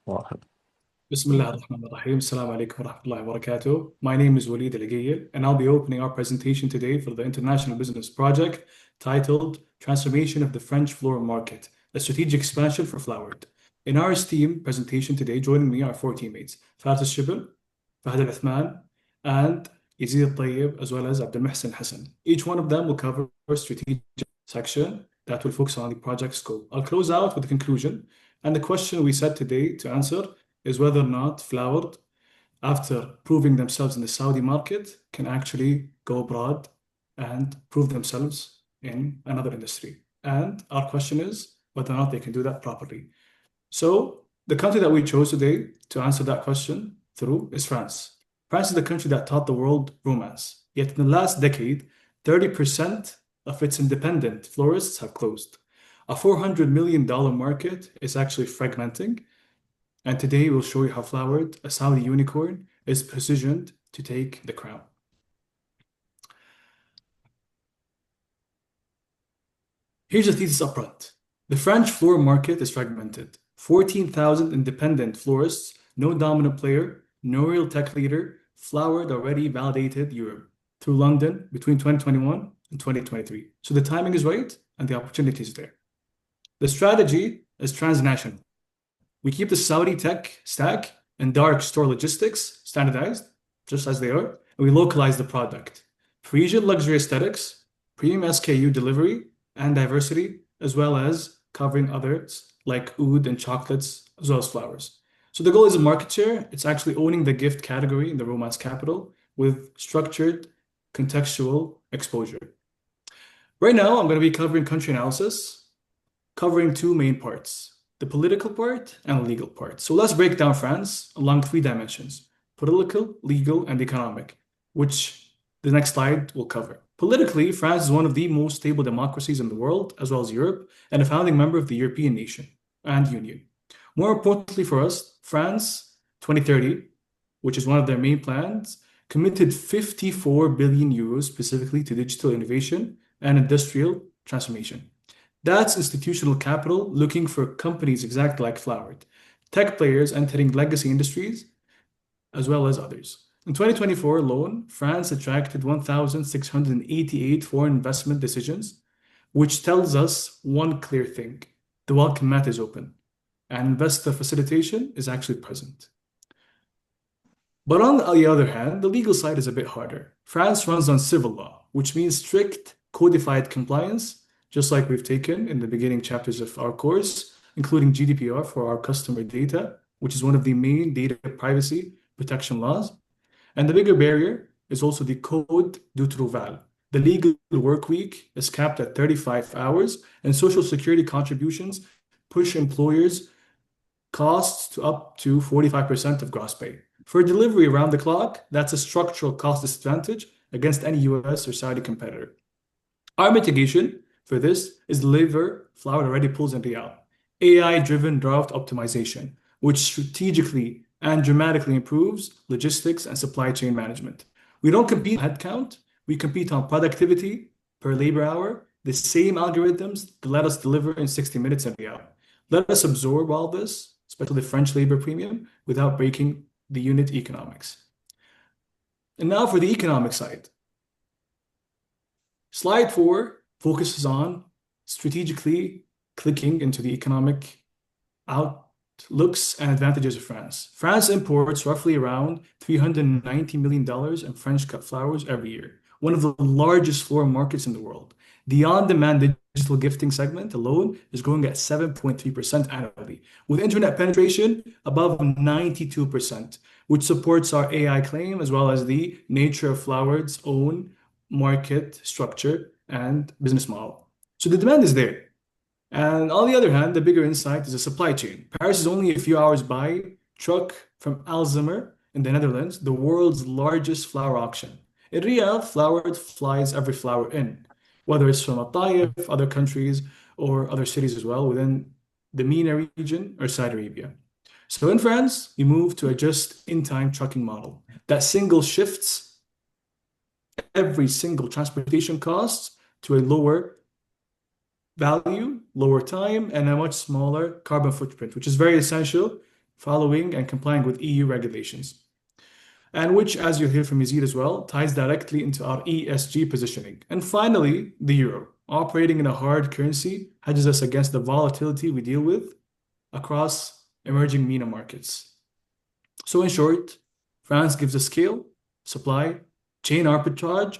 واحد. Bismillah ar-Rahman ar-Rahim. Assalamu alaikum wa rahmatullahi wa barakatuh. My name is Walid Al-Gayel, and I'll be opening our presentation today for the International Business Project titled Transformation of the French Floral Market, a Strategic Expansion for Floward. In our esteemed presentation today, joining me are four teammates, Faris Al-Shibl, Fahad Al-Athman, and Yazid Al-Tayyib, as well as Abdul Muhsin Hassan. Each one of them will cover a strategic section that will focus on the project scope. I'll close out with a conclusion, and the question we set today to answer is whether or not Floward, after proving themselves in the Saudi market, can actually go abroad and prove themselves in another industry. And our question is whether or not they can do that properly. So the country that we chose today to answer that question through is France. France is the country that taught the world romance. Yet in the last decade, 30% of its independent florists have closed. A $400 million market is actually fragmenting, and today we'll show you how Flowerd, a Saudi unicorn, is positioned to take the crown. Here's the thesis up front. The French floral market is fragmented. 14,000 independent florists, no dominant player, no real tech leader. Flowerd already validated Europe through London between 2021 and 2023. So the timing is right and the opportunity is there. The strategy is transnational. We keep the Saudi tech stack and dark store logistics standardized, just as they are, and we localize the product. Parisian luxury aesthetics, premium SKU delivery, and diversity, as well as covering others like oud and chocolates, as well as flowers. So the goal isn't market share, it's actually owning the gift category in the romance capital with structured, contextual exposure. Right now, I'm going to be covering country analysis, covering two main parts, the political part and the legal part. So let's break down France along three dimensions, political, legal, and economic, which the next slide will cover. Politically, France is one of the most stable democracies in the world, as well as Europe, and a founding member of the European nation and Union. More importantly for us, France 2030, which is one of their main plans, committed 54 billion euros specifically to digital innovation and industrial transformation. That's institutional capital looking for companies exactly like Flowerd, tech players entering legacy industries, as well as others. In 2024 alone, France attracted 1,688 foreign investment decisions, which tells us one clear thing: the welcome mat is open, and investor facilitation is actually present. But on the other hand, the legal side is a bit harder. France runs on civil law, which means strict codified compliance, just like we've taken in the beginning chapters of our course, including GDPR for our customer data, which is one of the main data privacy protection laws. And the bigger barrier is also the Code du Travail. The legal work week is capped at 35 hours, and Social Security contributions push employers' costs to up to 45% of gross pay. For delivery around the clock, that's a structural cost disadvantage against any US or Saudi competitor. Our mitigation for this is the lever Flowerd already pulls in Riyadh, AI-driven draft optimization, which strategically and dramatically improves logistics and supply chain management. We don't compete on headcount, we compete on productivity per labor hour, the same algorithms that let us deliver in 60 minutes in Riyadh. Let us absorb all this, especially the French labor premium, without breaking the unit economics. And now for the economic side. Slide 4 focuses on strategically clicking into the economic outlooks and advantages of France. France imports roughly around $390 million in French cut flowers every year, one of the largest floral markets in the world. The on-demand digital gifting segment alone is growing at 7.3% annually, with internet penetration above 92%, which supports our AI claim as well as the nature of Flowerd's own market structure and business model. So the demand is there. And on the other hand, the bigger insight is the supply chain. Paris is only a few hours by truck from Alzheimer in the Netherlands, the world's largest flower auction. In Riyadh, Flowerd flies every flower in, whether it's from Al-Taif, other countries, or other cities as well within the MENA region or Saudi Arabia. So in France, we move to a just-in-time trucking model that single shifts every single transportation costs to a lower value, lower time, and a much smaller carbon footprint, which is very essential following and complying with EU regulations. And which, as you'll hear from Yazid as well, ties directly into our ESG positioning. And finally, the euro. Operating in a hard currency hedges us against the volatility we deal with across emerging MENA markets. So in short, France gives us scale, supply, chain arbitrage,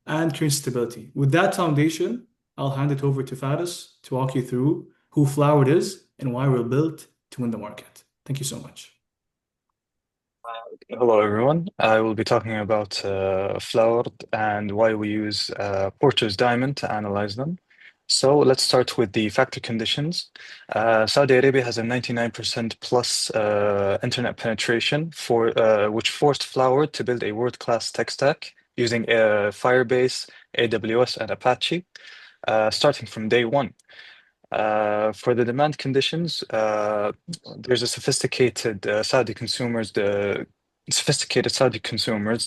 and currency stability. With that foundation, I'll hand it over to Faris to walk you through who Floward is and why we're built to win the market. Thank you so much. Hello, everyone. I will be talking about Flowerd and why we use Porter's diamond to analyze them. So let's start with the factor conditions. Saudi Arabia has a 99% plus internet penetration which forced Flowerd to build a world-class tech stack using Firebase, AWS, and Apache, starting from day one. For the demand conditions, there's a sophisticated Saudi consumers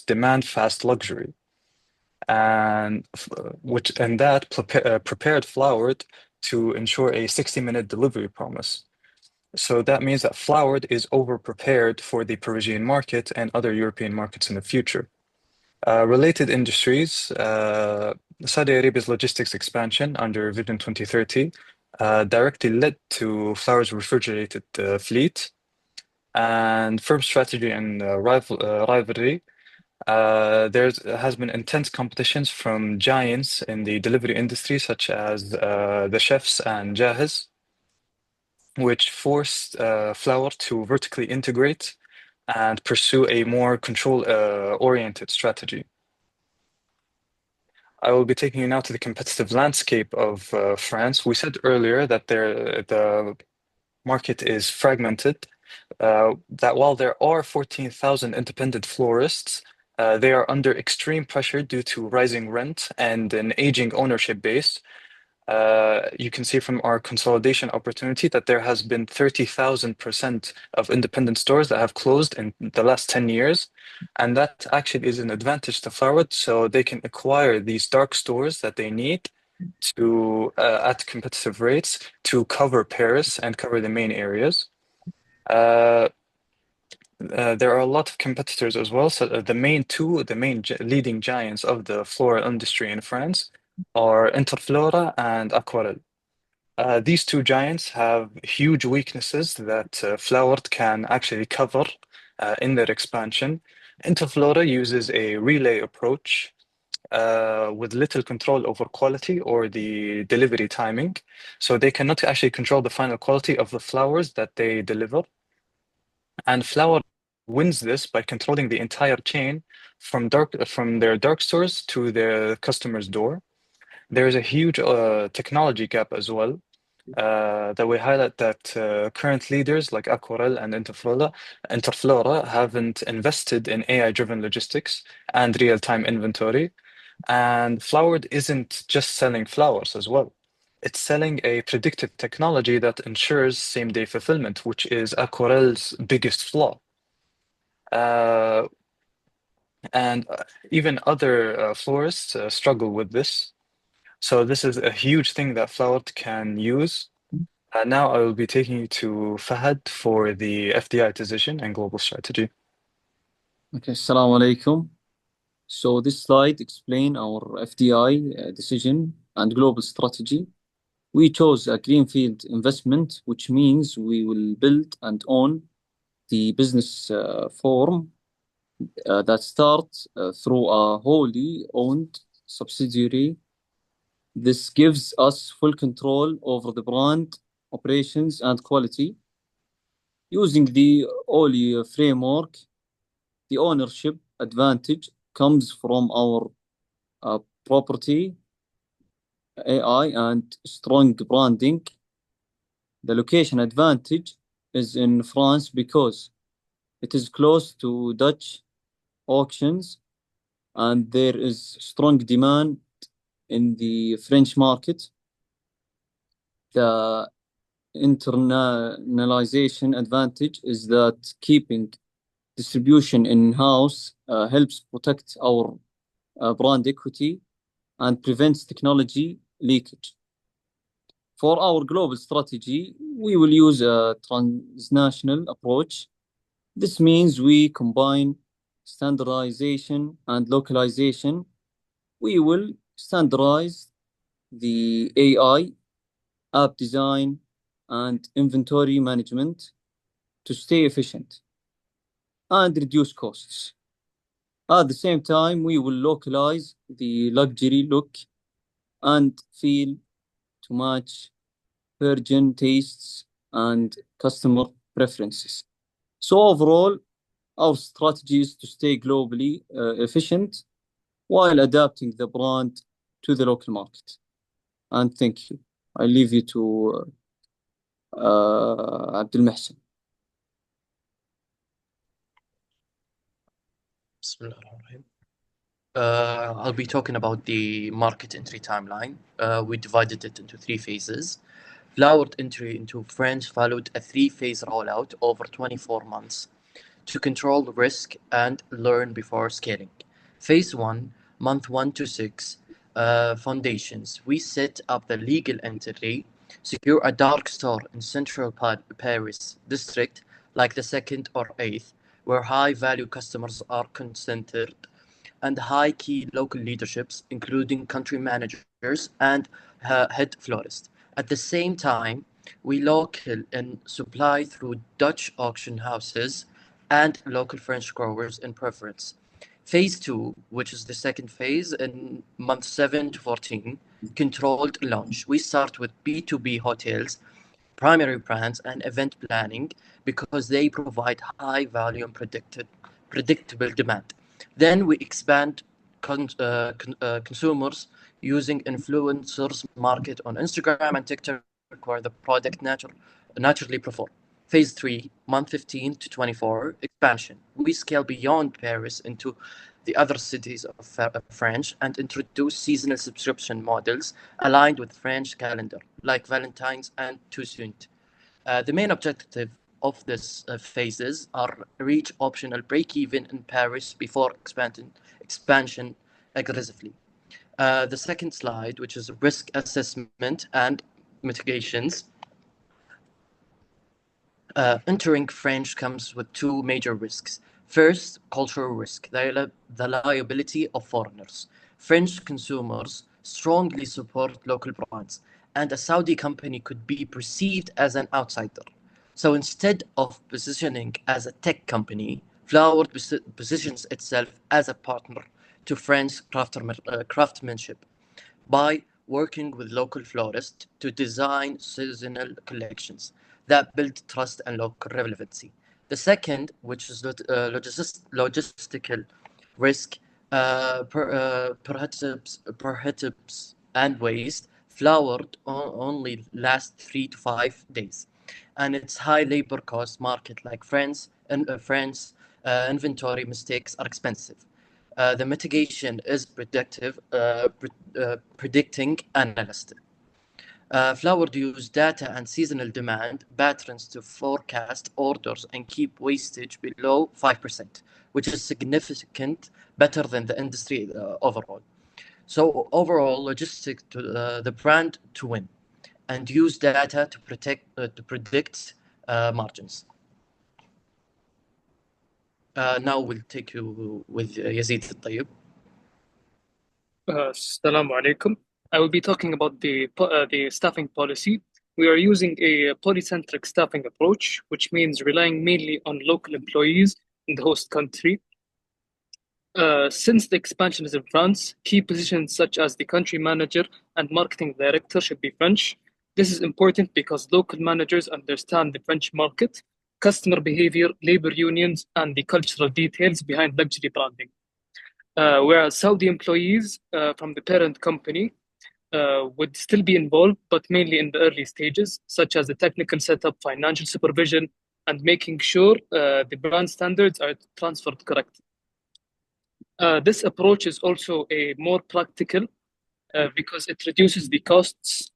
demand fast luxury, and that prepared Flowerd to ensure a 60-minute delivery promise. So that means that Flowerd is over prepared for the Parisian market and other European markets in the future. Related industries, Saudi Arabia's logistics expansion under Vision 2030 directly led to Flowerd's refrigerated fleet, and firm strategy and rivalry. There has been intense competitions from giants in the delivery industry, such as the chefs and Jahiz, which forced Flowerd to vertically integrate and pursue a more control-oriented strategy. I will be taking you now to the competitive landscape of France. We said earlier that the market is fragmented, that while there are 14,000 independent florists, they are under extreme pressure due to rising rent and an aging ownership base. You can see from our consolidation opportunity that there has been 30,000% of independent stores that have closed in the last 10 years. And that actually is an advantage to Flowerd, so they can acquire these dark stores that they need to at competitive rates to cover Paris and cover the main areas. There are a lot of competitors as well. So the main leading giants of the floral industry in France are Interflora and Aquarelle. These two giants have huge weaknesses that Flowerd can actually cover in their expansion. Interflora uses a relay approach with little control over quality or the delivery timing. So they cannot actually control the final quality of the flowers that they deliver. And Flowerd wins this by controlling the entire chain from their dark stores to their customer's door. There is a huge technology gap as well. That we highlight that current leaders like Aquarelle and Interflora haven't invested in AI-driven logistics and real-time inventory. And Flowerd isn't just selling flowers as well. It's selling a predictive technology that ensures same-day fulfillment, which is Aquarelle's biggest flaw. And even other florists struggle with this. So this is a huge thing that Flowerd can use. Now I will be taking you to Fahad for the FDI decision and global strategy. Okay, Assalamu alaikum. So this slide explain our FDI decision and global strategy. We chose a greenfield investment, which means we will build and own the business form that starts through a wholly owned subsidiary. This gives us full control over the brand, operations, and quality. Using the OLI framework, the ownership advantage comes from our property, AI, and strong branding. The location advantage is in France because it is close to Dutch auctions and there is strong demand in the French market. The internalization advantage is that keeping distribution in-house helps protect our brand equity and prevents technology leakage. For our global strategy, we will use a transnational approach. This means we combine standardization and localization. We will standardize the AI, app design, and inventory management to stay efficient and reduce costs. At the same time, we will localize the luxury look and feel to match Persian tastes and customer preferences. So overall, our strategy is to stay globally efficient while adapting the brand to the local market. And thank you. I leave you to Abdul Mahsen. Bismillahirrahmanirrahim. I'll be talking about the market entry timeline. We divided it into 3 phases. Floward entry into France followed a 3-phase rollout over 24 months to control risk and learn before scaling. Phase 1, month 1 to 6, foundations. We set up the legal entity, secure a dark store in central Paris district like the 2nd or 8th, where high-value customers are concentrated, and high key local leaderships, including country managers and head florists. At the same time, we local and supply through Dutch auction houses and local French growers in preference. Phase 2, which is the second phase, in month 7 to 14, controlled launch. We start with B2B hotels, primary brands, and event planning because they provide high value and predictable demand. Then we expand consumers using influencers market on Instagram and TikTok where the product naturally perform. Phase 3, month 15 to 24, expansion. We scale beyond Paris into the other cities of France and introduce seasonal subscription models aligned with French calendar, like Valentine's and Toussaint. The main objective of this phases are reach optional break-even in Paris before expansion aggressively. The second slide, which is risk assessment and mitigations. Entering French comes with 2 major risks. First, cultural risk, the liability of foreigners. French consumers strongly support local brands, and a Saudi company could be perceived as an outsider. So instead of positioning as a tech company, Floward positions itself as a partner to French craftsmanship by working with local florists to design seasonal collections that build trust and local relevancy. The second, which is logistical risk, perhaps and waste, Floward only lasts 3 to 5 days, and its high labor cost market like France inventory mistakes are expensive. The mitigation is predicting analyst. Floward use data and seasonal demand patterns to forecast orders and keep wastage below 5%, which is significant better than the industry overall. So overall, logistics to the brand to win and use data to predict margins. Now we'll take you with Yazid Al-Tayyib. Assalamu alaikum. I will be talking about the staffing policy. We are using a polycentric staffing approach, which means relying mainly on local employees in the host country. Since the expansion is in France, key positions such as the country manager and marketing director should be French. This is important because local managers understand the French market, customer behavior, labor unions, and the cultural details behind luxury branding. Whereas Saudi employees from the parent company would still be involved, but mainly in the early stages, such as the technical setup, financial supervision, and making sure the brand standards are transferred correctly. This approach is also a more practical because it reduces the costs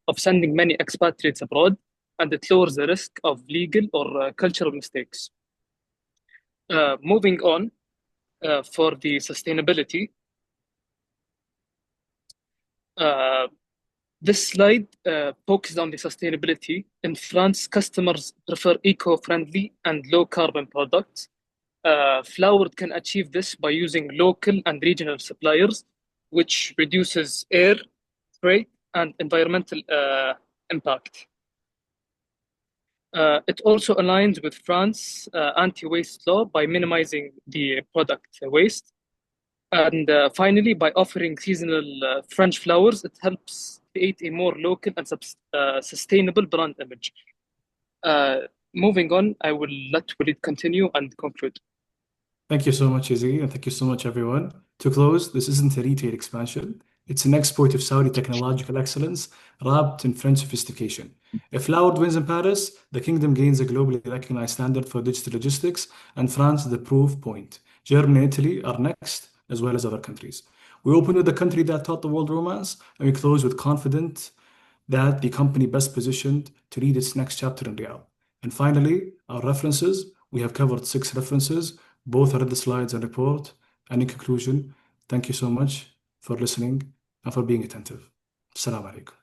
of sending many expatriates abroad, and it lowers the risk of legal or cultural mistakes. Moving on, for the sustainability, This slide focuses on the sustainability. In France, customers prefer eco-friendly and low-carbon products. Flowerd can achieve this by using local and regional suppliers, which reduces air, freight, and environmental impact. It also aligns with France's anti-waste law by minimizing the product waste. And finally, by offering seasonal French flowers, it helps create a more local and sustainable brand image. Moving on, I will let Walid continue and conclude. Thank you so much, Izzy, and thank you so much, everyone. To close, this isn't a retail expansion. It's an export of Saudi technological excellence wrapped in French sophistication. If Flowerd wins in Paris, the kingdom gains a globally recognized standard for digital logistics, and France is the proof point. Germany and Italy are next, as well as other countries. We open with the country that taught the world romance, and we close with confident that the company best positioned to lead its next chapter in Riyadh. And finally, our references. We have covered 6 references. Both are in the slides and report. And in conclusion, thank you so much for listening and for being attentive. Assalamu alaikum.